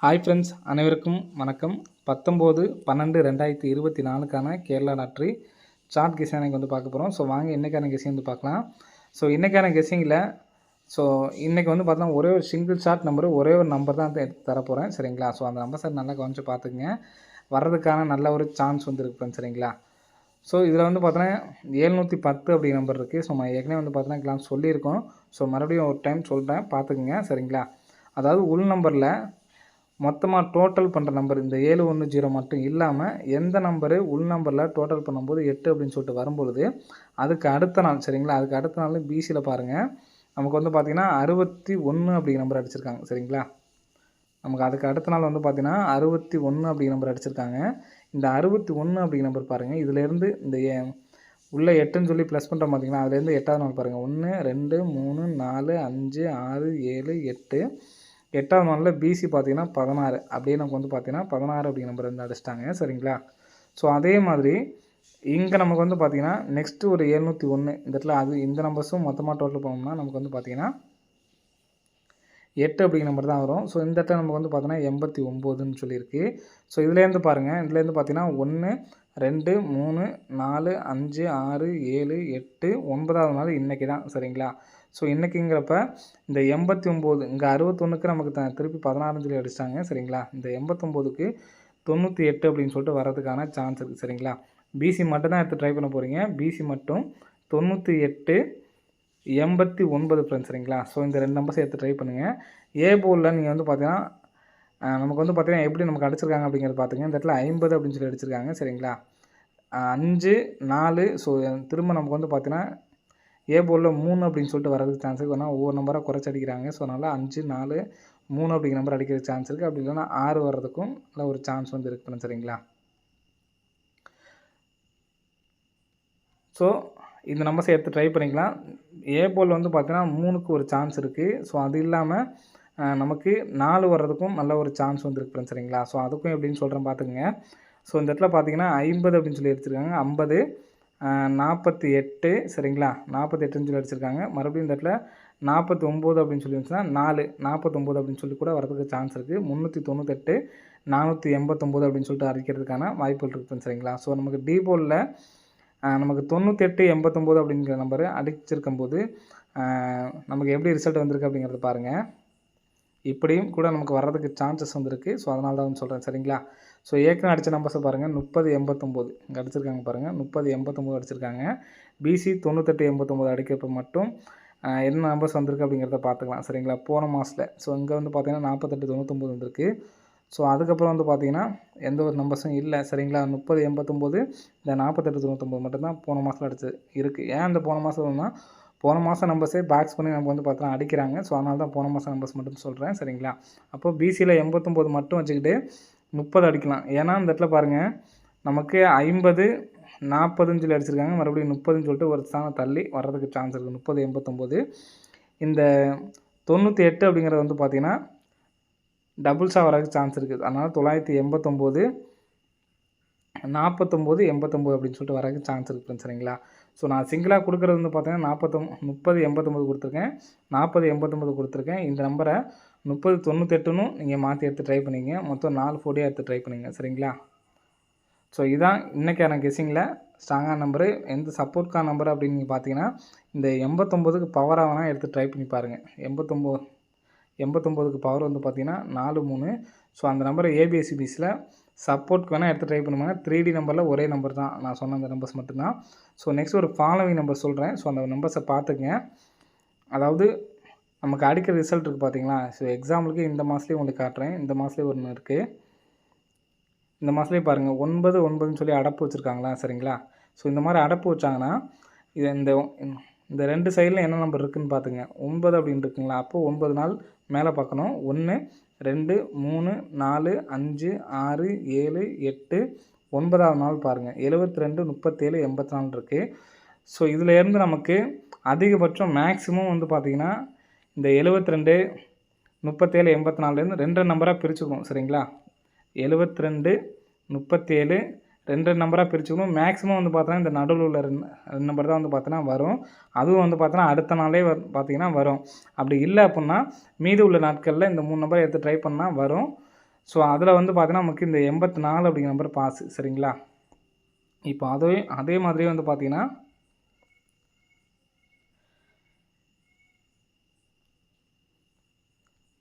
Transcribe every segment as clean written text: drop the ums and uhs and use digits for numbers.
Hi friends, அனைவருக்கும் வணக்கம். 19/12/2024க்கான Kerala lottery chart guessing வந்து பார்க்க போகிறோம். ஸோ வாங்க இன்றைக்கான கெஸ்ஸிங் வந்து பார்க்கலாம். ஸோ இன்றைக்கான கெஸ்ஸிங்கில் இன்றைக்கி வந்து பார்த்தோன்னா ஒரே ஒரு சிங்கிள் சார்ட் நம்பர், ஒரே ஒரு நம்பர் தான் எடுத்து தரப்போகிறேன். சரிங்களா? ஸோ அந்த நம்பர் சார் நல்லா கவனித்து பார்த்துக்குங்க. வர்றதுக்கான நல்ல ஒரு சான்ஸ் வந்து இருக்குது ஃப்ரெண்ட்ஸ். சரிங்களா? ஸோ இதில் வந்து பார்த்தோன்னா 710 அப்படி நம்பர் இருக்குது. ஸோ நான் ஏற்கனவே வந்து பார்த்தோன்னா கிளாஸ் சொல்லியிருக்கோம். ஸோ மறுபடியும் ஒரு டைம் சொல்கிறேன், பார்த்துக்குங்க. சரிங்களா? அதாவது உள் நம்பரில் மொத்தமாக டோட்டல் பண்ணுற நம்பர் இந்த 710 மட்டும் இல்லாமல் எந்த நம்பரு உள் நம்பரில் டோட்டல் பண்ணும்போது 8 அப்படின்னு சொல்லிட்டு வரும்பொழுது அதுக்கு அடுத்த நாள், சரிங்களா, அதுக்கு அடுத்த நாள் பிசியில் பாருங்கள், நமக்கு வந்து பார்த்திங்கன்னா 61 அப்படிங்கிற நம்பர் அடிச்சிருக்காங்க. சரிங்களா? நமக்கு அதுக்கு அடுத்த நாள் வந்து பார்த்திங்கன்னா 61 அப்படிங்கிற நம்பர் அடிச்சிருக்காங்க. இந்த 61 அப்படிங்கிற நம்பர் பாருங்கள், இதிலேருந்து இந்த உள்ள 8ன்னு சொல்லி ப்ளஸ் பண்ணுறோம் பார்த்திங்கன்னா, அதுலேருந்து 8வது நாள் பாருங்கள், 1 2 3 4 5 6 7 8. 8வது நாளில் பிசி பார்த்திங்கன்னா 16, அப்படியே நமக்கு வந்து பார்த்திங்கன்னா 16 அப்படிங்கிற நம்பர் வந்து அடிச்சிட்டாங்க. சரிங்களா? ஸோ அதே மாதிரி இங்கே நமக்கு வந்து பார்த்திங்கன்னா நெக்ஸ்ட்டு ஒரு 701 இந்த இடத்துல இந்த நம்பர்ஸும் மொத்தமாக டோட்டல் பண்ணோம்னா நமக்கு வந்து பார்த்திங்கன்னா 8 அப்படிங்கிற நம்பர் தான் வரும். ஸோ இந்த இடத்துல நமக்கு வந்து பார்த்தோன்னா 89ன்னு சொல்லியிருக்கு. ஸோ இதுலேருந்து பாருங்கள், இதுலேருந்து பார்த்தீங்கன்னா 1 2 3 4 5 6 7 8 9வது நாள் இன்றைக்கி தான். சரிங்களா? ஸோ இன்றைக்கிங்கிறப்ப இந்த 89 இங்கே 61க்கு நமக்கு திருப்பி 16 சொல்லி அடிச்சிட்டாங்க. சரிங்களா? இந்த 89க்கு 98 அப்படின்னு சொல்லிட்டு வர்றதுக்கான சான்ஸ் இருக்குது. சரிங்களா? பிசி மட்டும் தான் எடுத்து ட்ரை பண்ண போகிறீங்க. பிசி மட்டும் 98 89 ஃப்ரெண்ட்ஸ். சரிங்களா? ஸோ இந்த 2 நம்பர்ஸ் எடுத்து ட்ரை பண்ணுங்கள். ஏ போர்டில் நீங்கள் வந்து பார்த்தீங்கன்னா நமக்கு வந்து பார்த்தீங்கன்னா எப்படி நமக்கு அடிச்சிருக்காங்க அப்படிங்கிறது பார்த்துங்க. இந்த இடத்துல 50 அப்படின்னு சொல்லி அடிச்சிருக்காங்க. சரிங்களா? 5 4. ஸோ திரும்ப நமக்கு வந்து பார்த்தீங்கன்னா ஏ போர்டில் 3 அப்படின்னு சொல்லிட்டு வரதுக்கு சான்ஸ் இருக்குது. ஆனால் ஒவ்வொரு நம்பராக குறைச்சி அடிக்கிறாங்க. ஸோ அதனால் 5 4 3 அப்படிங்கிற நம்பர் அடிக்கிறதுக்கு சான்ஸ் இருக்குது. அப்படி இல்லைன்னா 6 வர்றதுக்கும் நல்ல ஒரு சான்ஸ் வந்து இருக்குது. சரிங்களா? ஸோ இந்த நம்பர்ஸை எடுத்து ட்ரை பண்ணிக்கலாம். ஏ போல் வந்து பார்த்தீங்கன்னா 3க்கு ஒரு சான்ஸ் இருக்குது. ஸோ அது இல்லாமல் நமக்கு 4 வர்றதுக்கும் நல்ல ஒரு சான்ஸ் வந்து இருக்குது. சரிங்களா? ஸோ அதுக்கும் எப்படின்னு சொல்கிறேன் பார்த்துக்குங்க. ஸோ இந்த இடத்துல பார்த்தீங்கன்னா 50 அப்படின்னு சொல்லி எடுத்துருக்காங்க. 50 48. சரிங்களா? 48ன்னு சொல்லி அடிச்சிருக்காங்க. மறுபடியும் இந்த இடத்துல 49 அப்படின்னு சொல்லி இருந்துச்சுன்னா 4 49 அப்படின்னு சொல்லி கூட வரதுக்கு சான்ஸ் இருக்குது. 398 489 அப்படின்னு சொல்லிட்டு அடிக்கிறதுக்கான வாய்ப்புகள் இருக்குது. சரிங்களா? ஸோ நமக்கு டி போர்டில் நமக்கு 98 89 அப்படிங்கிற நம்பரு அடிச்சிருக்கும் போது நமக்கு எப்படி ரிசல்ட் வந்திருக்கு அப்படிங்கிறத பாருங்கள். இப்படியும் கூட நமக்கு வர்றதுக்கு சான்சஸ் வந்துருக்கு. ஸோ அதனால தான் வந்து சொல்கிறேன். சரிங்களா? ஸோ ஏற்கனவே அடித்த நம்பர்ஸை பாருங்கள், 30 89 இங்கே அடிச்சிருக்காங்க பாருங்கள், 30 89 அடிச்சிருக்காங்க. பிசி 98 89 அடிக்கிறப்ப மட்டும் என்ன நம்பர்ஸ் வந்திருக்கு அப்படிங்கிறத பார்த்துக்கலாம். சரிங்களா? போன மாதத்தில் ஸோ இங்கே வந்து பார்த்தீங்கன்னா 48 99 வந்திருக்கு. ஸோ அதுக்கப்புறம் வந்து பார்த்தீங்கன்னா எந்த ஒரு நம்பர்ஸும் இல்லை. சரிங்களா? 30 89 இந்த 48 99 மட்டும்தான் போன மாதத்தில் அடிச்சு இருக்குது. ஏன் அந்த போன மாதம்னா போன மாதம் நம்பர்ஸே பேக்ஸ் பண்ணி நமக்கு வந்து பார்த்தோன்னா அடிக்கிறாங்க. ஸோ அதனால தான் போன மாதம் நம்பர்ஸ் மட்டும் சொல்கிறேன். சரிங்களா? அப்போது பிசியில் 89 மட்டும் வச்சுக்கிட்டு 30 அடிக்கலாம். ஏன்னா இந்த இடத்துல பாருங்கள், நமக்கு 50 40ன்னு சொல்லி அடிச்சிருக்காங்க. மறுபடியும் 30ன்னு சொல்லிட்டு ஒரு ஸ்தானம் தள்ளி வர்றதுக்கு சான்ஸ் இருக்குது. 30 89. இந்த 98 அப்படிங்கிறது வந்து பார்த்திங்கன்னா டபுள்ஸாக வரதுக்கு சான்ஸ் இருக்குது. அதனால் 989 49 89 அப்படின்னு சொல்லிட்டு வரதுக்கு சான்ஸ் இருக்குது. சரிங்களா? ஸோ நான் சிங்கிளாக கொடுக்குறது வந்து பார்த்தீங்கன்னா 30 89 கொடுத்துருக்கேன், 40 89 கொடுத்துருக்கேன். இந்த நம்பரை 30 98ன்னு நீங்கள் மாற்றி எடுத்து ட்ரை பண்ணிங்க. மொத்தம் 4 ஃபோடியாக எடுத்து ட்ரை பண்ணிங்க. சரிங்களா? ஸோ இதான் இன்றைக்கான கெஸ்ஸிங்கில் ஸ்ட்ராங்கான நம்பரு. எந்த சப்போர்ட்கான நம்பர் அப்படின்னு நீங்கள் பார்த்தீங்கன்னா இந்த 89க்கு பவராக வேணால் எடுத்து ட்ரை பண்ணி பாருங்கள். 89க்கு பவர் வந்து பார்த்திங்கன்னா 4 3. ஸோ அந்த நம்பரை ஏபிஎஸ்சிபிஸில் சப்போர்ட்க்கு வேணால் எடுத்து ட்ரை பண்ணுவாங்க. 3D நம்பரில் ஒரே நம்பர் தான், நான் சொன்ன அந்த நம்பர்ஸ் மட்டும்தான். ஸோ நெக்ஸ்ட் ஒரு ஃபாலோவிங் நம்பர் சொல்கிறேன். ஸோ அந்த நம்பர்ஸை பார்த்துக்குங்க. அதாவது நமக்கு அடிக்கிற ரிசல்ட் இருக்குது பார்த்தீங்களா? ஸோ எக்ஸாம்பிளுக்கு இந்த மாதத்துலேயும் உங்களுக்கு காட்டுறேன். இந்த மாதத்துலேயே ஒன்று இருக்குது. இந்த மாதத்துலேயே பாருங்கள் 9 9ன்னு சொல்லி அடப்பு வச்சுருக்காங்களா? சரிங்களா? ஸோ இந்த மாதிரி அடப்பு வச்சாங்கன்னா இது இந்த 2 சைடில் என்ன நம்பர் இருக்குதுன்னு பார்த்துங்க. 9 அப்படின்னு இருக்குங்களா? அப்போது 9 நாள் மேலே பார்க்கணும். 1 2 3 4 5 6 7 8 9வது நாள் பாருங்கள், 72 37 84 இருக்குது. ஸோ இதிலேருந்து நமக்கு அதிகபட்சம் மேக்ஸிமம் வந்து பார்த்திங்கன்னா இந்த 72 37 84லேருந்து 2 நம்பராக பிரிச்சுக்கணும். சரிங்களா? 72 37 2 நம்பராக பிரிச்சுக்கணும். மேக்ஸிமம் வந்து பார்த்தோன்னா இந்த நடுவில் உள்ள 2 நம்பர் தான் வந்து பார்த்தோன்னா வரும். அதுவும் வந்து பார்த்தோன்னா அடுத்த நாளே பார்த்தீங்கன்னா வரும். அப்படி இல்லை அப்படின்னா மீதி உள்ள நாட்களில் இந்த 3 நம்பரை எடுத்து ட்ரை பண்ணால் வரும். ஸோ அதில் வந்து பார்த்தீங்கன்னா நமக்கு இந்த 84 அப்படிங்கிற நம்பர் பாஸ் சரிங்களா. இப்போ அதே மாதிரியே வந்து பார்த்தீங்கன்னா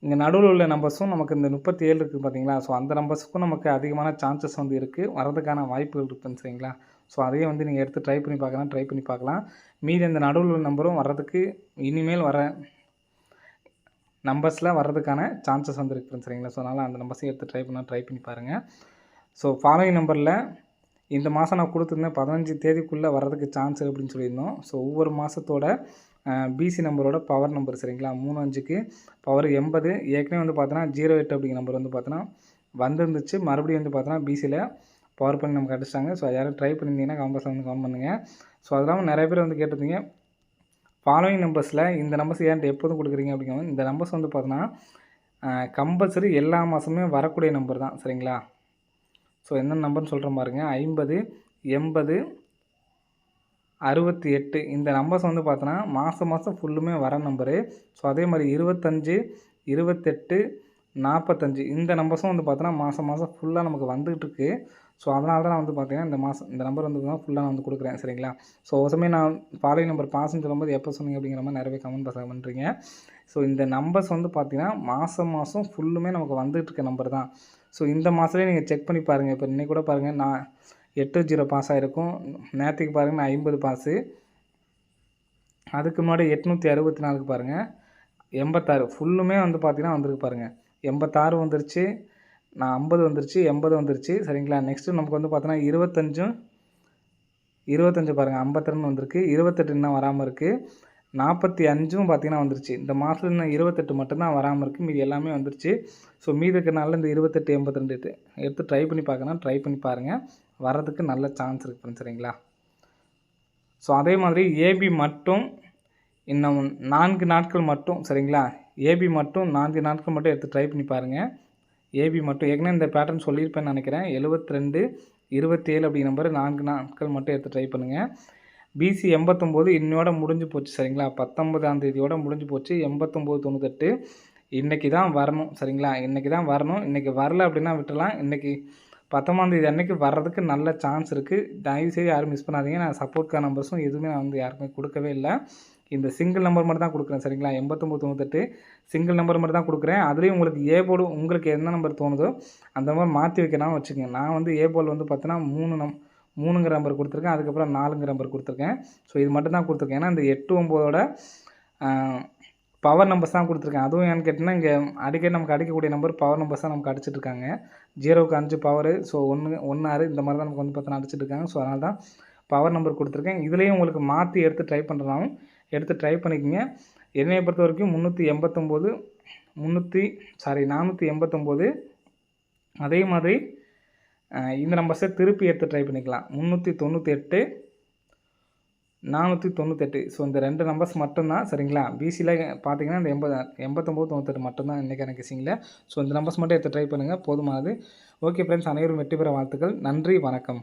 இங்கே நடுவில் உள்ள நம்பர்ஸும் நமக்கு இந்த 37 இருக்குது பார்த்தீங்களா. ஸோ அந்த நம்பர்ஸுக்கும் நமக்கு அதிகமான சான்சஸ் வந்து இருக்குது, வரதுக்கான வாய்ப்புகள் இருக்குதுன்னு சரிங்களா. ஸோ அதையே வந்து நீங்கள் எடுத்து ட்ரை பண்ணி பார்க்கலாம். மீதி இந்த நடுவில் உள்ள நம்பரும் வர்றதுக்கு இனிமேல் வர நம்பர்ஸில் வர்றதுக்கான சான்சஸ் வந்து இருக்குதுன்னு சரிங்களா. ஸோ அதனால் அந்த நம்பர்ஸையும் எடுத்து ட்ரை பண்ணி பாருங்கள். ஸோ ஃபாலோயிங் நம்பரில் இந்த மாதம் நான் கொடுத்துருந்தேன் 15 தேதிக்குள்ளே வர்றதுக்கு சான்ஸ் அப்படின்னு சொல்லியிருந்தோம். ஸோ ஒவ்வொரு மாதத்தோட பிசி நம்பரோட பவர் நம்பர் சரிங்களா. 35க்கு பவர் 80. ஏற்கனவே வந்து பார்த்தோன்னா 08 அப்படிங்கிற நம்பர் வந்து பார்த்தோன்னா வந்துருந்துச்சு. மறுபடியும் வந்து பார்த்தோன்னா பிசியில் பவர் பண்ணி நமக்கு அடிச்சிட்டாங்க. ஸோ யாரும் ட்ரை பண்ணியிருந்தீங்கன்னா கமெண்ட்ஸில் வந்து கமெண்ட் பண்ணுங்கள். ஸோ அது இல்லாமல் நிறைய பேர் வந்து கேட்டிருந்தீங்க ஃபாலோயிங் நம்பர்ஸில் இந்த நம்பர்ஸ் ஏன்ட்டு எப்போதும் கொடுக்குறீங்க அப்படிங்கிற இந்த நம்பர்ஸ் வந்து பார்த்தோன்னா கம்பல்சரி எல்லா மாதமே வரக்கூடிய நம்பர் தான் சரிங்களா. ஸோ என்ன நம்பர்னு சொல்கிறேன் பாருங்கள். 50, 80, 68 இந்த நம்பர்ஸ் வந்து பார்த்தோன்னா மாதம் ஃபுல்லுமே வர நம்பரு. ஸோ அதே மாதிரி 25, 28, 45 இந்த நம்பர்ஸும் வந்து பார்த்தோன்னா மாதம் ஃபுல்லாக நமக்கு வந்துகிட்ருக்கு. ஸோ அதனால தான் நான் வந்து பார்த்தீங்கன்னா இந்த நம்பர் வந்து ஃபுல்லாக நான் வந்து கொடுக்குறேன் சரிங்களா. ஸோ ஒரு சமயம் நான் ஃபாலோயிங் நம்பர் பாஸ்ன்னு சொல்லும்போது எப்போ சொன்னீங்க அப்படிங்கிற மாதிரி நிறைய கமெண்ட் பண்ணுறீங்க. ஸோ இந்த நம்பர்ஸ் வந்து பார்த்தீங்கன்னா மாதம் ஃபுல்லுமே நமக்கு வந்துகிட்ருக்க நம்பர் தான். ஸோ இந்த மாதத்துலேயே நீங்கள் செக் பண்ணி பாருங்கள். இப்போ இன்னைக்கு கூட பாருங்கள், நான் 80 பாஸ் ஆகிருக்கும். நேற்றுக்கு பாருங்கள் நான் 50 பாஸு. அதுக்கு முன்னாடி 864க்கு பாருங்கள் 86 ஃபுல்லுமே வந்து பார்த்தீங்கன்னா வந்திருக்கு பாருங்கள். 86 வந்துருச்சு, நான் 50 வந்துருச்சு, 80 வந்துருச்சு சரிங்களா. நெக்ஸ்ட்டு நமக்கு வந்து பார்த்தோன்னா 25 பாருங்கள் 52 வந்திருக்கு. 28 இன்னும் வராமல் இருக்குது. 45ம் பார்த்தீங்கன்னா வந்துருச்சு. இந்த மாதத்தில் இன்னும் 28 மட்டும்தான் வராமல் இருக்குது, மீதி எல்லாமே வந்துருச்சு. ஸோ மீதி இருக்கிறனால இந்த 28, 82 எடுத்து ட்ரை பண்ணி பாருங்கள். வர்றதுக்கு நல்ல சான்ஸ் இருக்குது சரிங்களா. ஸோ அதே மாதிரி ஏபி மட்டும் இன்னும் 4 நாட்கள் மட்டும் சரிங்களா. ஏபி மட்டும் 4 நாட்கள் மட்டும் எடுத்து ட்ரை பண்ணி பாருங்கள். ஏபி மட்டும் ஏற்கனவே இந்த பேட்டர்ன் சொல்லியிருப்பேன்னு நினைக்கிறேன். 72, 27 அப்படி நம்பர் 4 நாட்கள் மட்டும் எடுத்து ட்ரை பண்ணுங்கள். பிசி 89 இன்னோட முடிஞ்சு போச்சு சரிங்களா. 19ஆம் தேதியோட முடிஞ்சு போச்சு. 89, 98 இன்றைக்கி தான் வரணும் சரிங்களா. இன்றைக்கி தான் வரணும். இன்றைக்கி வரல அப்படின்னா விட்டுலாம். இன்றைக்கி 19ஆம் தேதி அன்றைக்கி வர்றதுக்கு நல்ல சான்ஸ் இருக்குது. தயவுசெய்து யாரும் மிஸ் பண்ணாதீங்க. நான் சப்போர்ட்கான நம்பர்ஸும் எதுவுமே நான் வந்து யாருக்குமே கொடுக்கவே இல்லை. இந்த சிங்கிள் நம்பர் மட்டும் தான் கொடுக்குறேன் சரிங்களா. 89, 98 சிங்கிள் நம்பர் மட்டும் தான் கொடுக்குறேன். அதுலேயும் உங்களுக்கு ஏ போர்டு உங்களுக்கு என்ன நம்பர் தோணுதோ அந்த நம்பர் மாற்றி வைக்கணும் வச்சுக்கோங்க. நான் வந்து ஏ போர்டு வந்து பார்த்தோன்னா 3ங்கிற நம்பர் கொடுத்துருக்கேன். அதுக்கப்புறம் 4ங்கிற நம்பர் கொடுத்துருக்கேன். ஸோ இது மட்டும் தான் கொடுத்துருக்கேன். ஏன்னா இந்த 8, 9ஓட பவர் நம்பர்ஸ் தான் கொடுத்துருக்கேன். அதுவும் ஏன்னு கேட்டிங்கன்னா இங்கே அடிக்கடி நமக்கு அடிக்கக்கூடிய நம்பர் பவர் நம்பர்ஸ் தான் நமக்கு அடிச்சிட்ருக்காங்க. 0க்கு 5 பவரு, ஸோ 1, 6 இந்த மாதிரி தான் நமக்கு வந்து பார்த்தோன்னா அடிச்சிட்ருக்காங்க. ஸோ அதனால தான் பவர் நம்பர் கொடுத்துருக்கேன். இதுலேயும் உங்களுக்கு மாற்றி எடுத்து ட்ரை பண்ணுறனாலும் எடுத்து ட்ரை பண்ணிக்கோங்க. என்னையை பொறுத்த வரைக்கும் 489 அதே மாதிரி இந்த நம்பர்ஸை திருப்பி எடுத்து ட்ரை பண்ணிக்கலாம். 398, 498 ஸோ இந்த 2 நம்பர்ஸ் மட்டும்தான் சரிங்களா. பிசியில் பார்த்தீங்கன்னா இந்த 89, 98 மட்டும்தான் இன்றைக்கான கெஸிங்கில். ஸோ இந்த நம்பர்ஸ் மட்டும் எடுத்து ட்ரை பண்ணுங்கள், போதுமானது. ஓகே ஃப்ரெண்ட்ஸ், அனைவரும் வெற்றி பெற வாழ்த்துக்கள். நன்றி, வணக்கம்.